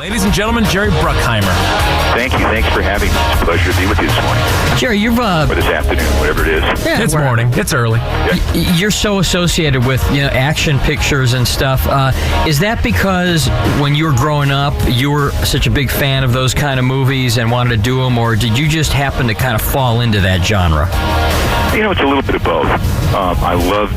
Ladies and gentlemen, Jerry Bruckheimer. Thank you. Thanks for having me. It's a pleasure to be with you this morning. Jerry, or this afternoon, whatever it is. Yeah, it's morning. It's early. You're so associated with action pictures and stuff. Is that because when you were growing up, you were such a big fan of those kind of movies and wanted to do them, or did you just happen to kind of fall into that genre? It's a little bit of both. I loved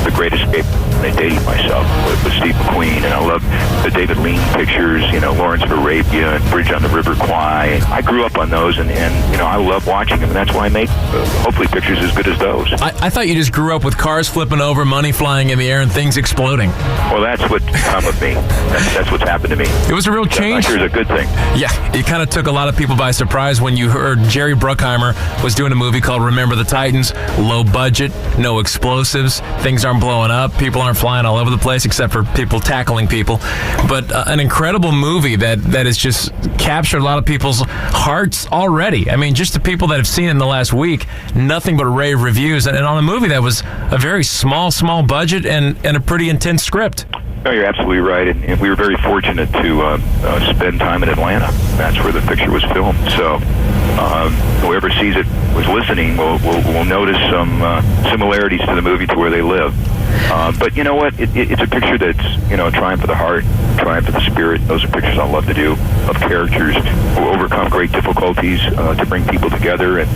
The Great Escape when I dated myself with Steve McQueen, and I loved the David Lean pictures, Lawrence of Arabia and Bridge on the River Kwai. I grew up on those, and I love watching them, and that's why I make, hopefully, pictures as good as those. I thought you just grew up with cars flipping over, money flying in the air, and things exploding. Well, that's what's come with me. That's what's happened to me. It was a real change. I'm sure it's a good thing. Yeah, it kind of took a lot of people by surprise when you heard Jerry Bruckheimer was doing a movie called Remember the Titans. Low budget, no explosives, things aren't blowing up, people aren't flying all over the place except for people tackling people. But an incredible movie that has just captured a lot of people's hearts already. I mean, just the people that have seen it in the last week, nothing but rave reviews. And on a movie that was a very small budget and a pretty intense script. No, you're absolutely right, and we were very fortunate to spend time in Atlanta. That's where the picture was filmed. So whoever sees it was listening will notice some similarities to the movie to where they live. But you know what? It's a picture that's a triumph of the heart, triumph of the spirit. Those are pictures I love to do, of characters who overcome great difficulties to bring people together and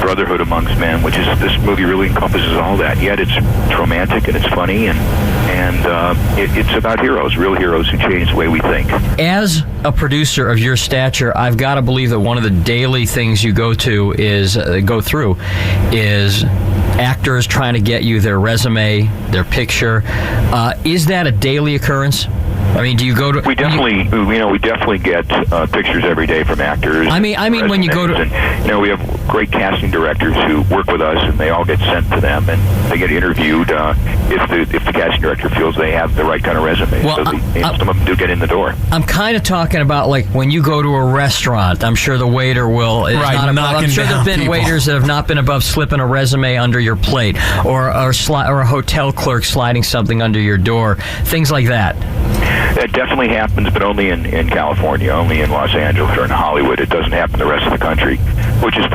brotherhood amongst men, which is this movie really encompasses all that. Yet it's romantic and it's funny and it's about heroes, real heroes who change the way we think. As a producer of your stature, I've got to believe that one of the daily things you go through is actors trying to get you their resume, their picture. Is that a daily occurrence? I mean, do you go to? We definitely get pictures every day from actors. I mean, when you go to, and, we have great casting directors who work with us, and they all get sent to them, and they get interviewed if the casting director feels they have the right kind of resume. Well, so some of them do get in the door. I'm kind of talking about like when you go to a restaurant. I'm sure the waiter will. I'm sure there've been waiters that have not been above slipping a resume under your plate, or a hotel clerk sliding something under your door. Things like that. That definitely happens, but only in California, only in Los Angeles or in Hollywood. It doesn't happen in the rest of the country, which is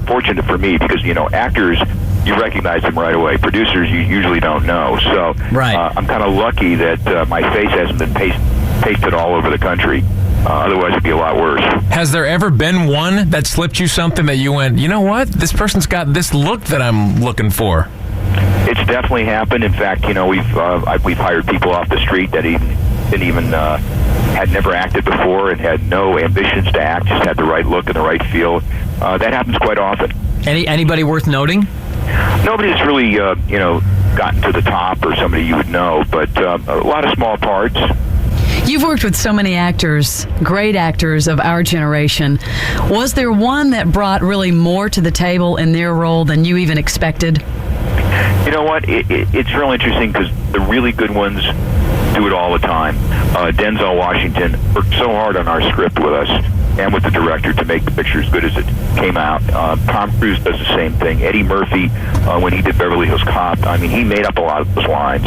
fortunate for me because, actors, you recognize them right away. Producers, you usually don't know. So right. I'm kind of lucky that my face hasn't been pasted all over the country. Otherwise, it'd be a lot worse. Has there ever been one that slipped you something that you went, you know what, this person's got this look that I'm looking for? It's definitely happened. In fact, we've hired people off the street that had never acted before and had no ambitions to act, just had the right look and the right feel. That happens quite often. Anybody worth noting? Nobody that's really, gotten to the top or somebody you would know, but a lot of small parts. You've worked with so many actors, great actors of our generation. Was there one that brought really more to the table in their role than you even expected? You know what? It's real interesting because the really good ones do it all the time. Denzel Washington worked so hard on our script with us and with the director to make the picture as good as it came out. Tom Cruise does the same thing. Eddie Murphy, when he did Beverly Hills Cop, he made up a lot of those lines.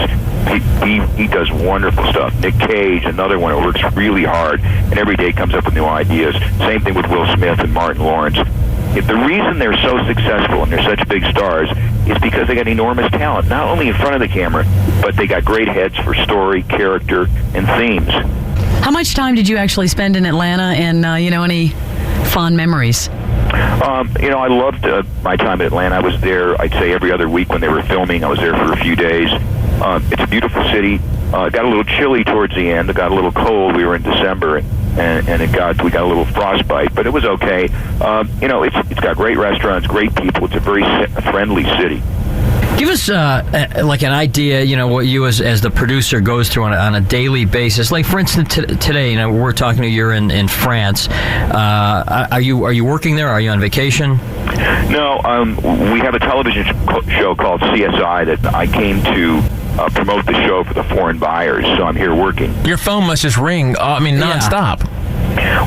He does wonderful stuff. Nick Cage, another one who works really hard and every day comes up with new ideas. Same thing with Will Smith and Martin Lawrence. The reason they're so successful and they're such big stars is because they got enormous talent, not only in front of the camera, but they got great heads for story, character, and themes. How much time did you actually spend in Atlanta, and any fond memories? I loved my time in Atlanta. I was there, I'd say, every other week when they were filming. I was there for a few days. It's a beautiful city. It got a little chilly towards the end. It got a little cold. We were in December, and we got a little frostbite, but it was okay. It's got great restaurants, great people. It's a very friendly city. Give us like an idea, what you as the producer goes through on a daily basis. Like for instance, today, we're talking to you in France. Are you working there? Are you on vacation? No, we have a television show called CSI that I came to promote the show for the foreign buyers, so I'm here working. Your phone must just ring, nonstop.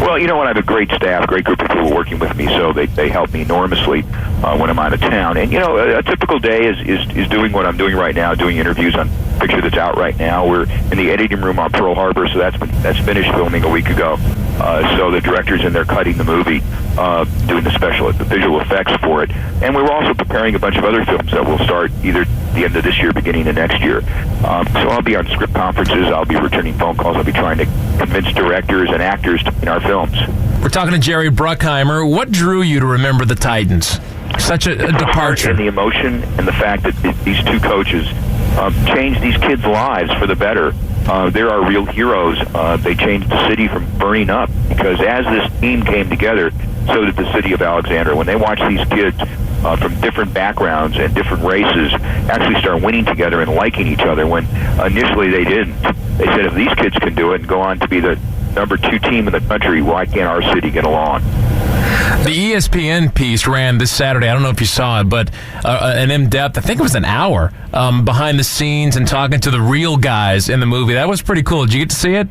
Well, you know what? I have a great staff, great group of people working with me, so they help me enormously when I'm out of town. And, you know, a typical day is doing what I'm doing right now, doing interviews on a picture that's out right now. We're in the editing room on Pearl Harbor, so that's finished filming a week ago. So the director's in there cutting the movie, doing the visual effects for it. And we were also preparing a bunch of other films that will start either the end of this year, beginning of next year. So I'll be on script conferences, I'll be returning phone calls, I'll be trying to convince directors and actors to in our films. We're talking to Jerry Bruckheimer. What drew you to Remember the Titans? Such a departure. And the emotion and the fact that these two coaches changed these kids' lives for the better. They're our real heroes. They changed the city from burning up because as this team came together, so did the city of Alexandria. When they watched these kids from different backgrounds and different races actually start winning together and liking each other when initially they didn't. They said if these kids can do it and go on to be the number 2 team in the country, why can't our city get along? The ESPN piece ran this Saturday. I don't know if you saw it, but an in-depth, I think it was an hour, behind the scenes and talking to the real guys in the movie. That was pretty cool. Did you get to see it?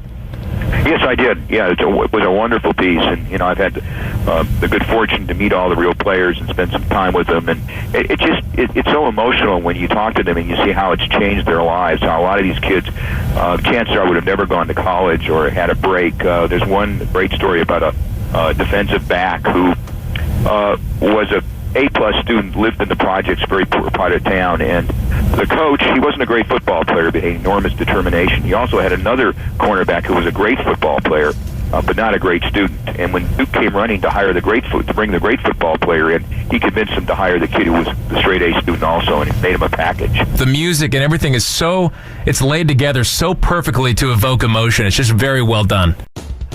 Yes, I did. Yeah, it was a wonderful piece, and you know I've had the good fortune to meet all the real players and spend some time with them, and it's so emotional when you talk to them and you see how it's changed their lives. How a lot of these kids, chances are, would have never gone to college or had a break. There's one great story about a defensive back who was a A-plus student, lived in the projects, very poor part of town, and the coach, he wasn't a great football player, but had enormous determination. He also had another cornerback who was a great football player, but not a great student. And when Duke came running to hire to bring the great football player in, he convinced him to hire the kid who was the straight A student also, and he made him a package. The music and everything is it's laid together so perfectly to evoke emotion. It's just very well done.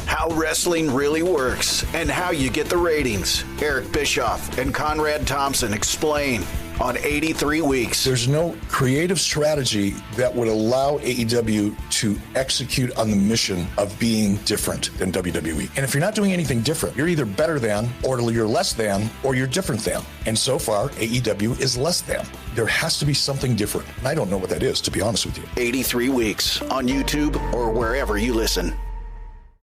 How wrestling really works and how you get the ratings. Eric Bischoff and Conrad Thompson explain on 83 Weeks. There's no creative strategy that would allow AEW to execute on the mission of being different than WWE. And if you're not doing anything different, you're either better than, or you're less than, or you're different than. And so far, AEW is less than. There has to be something different. And I don't know what that is, to be honest with you. 83 Weeks on YouTube or wherever you listen.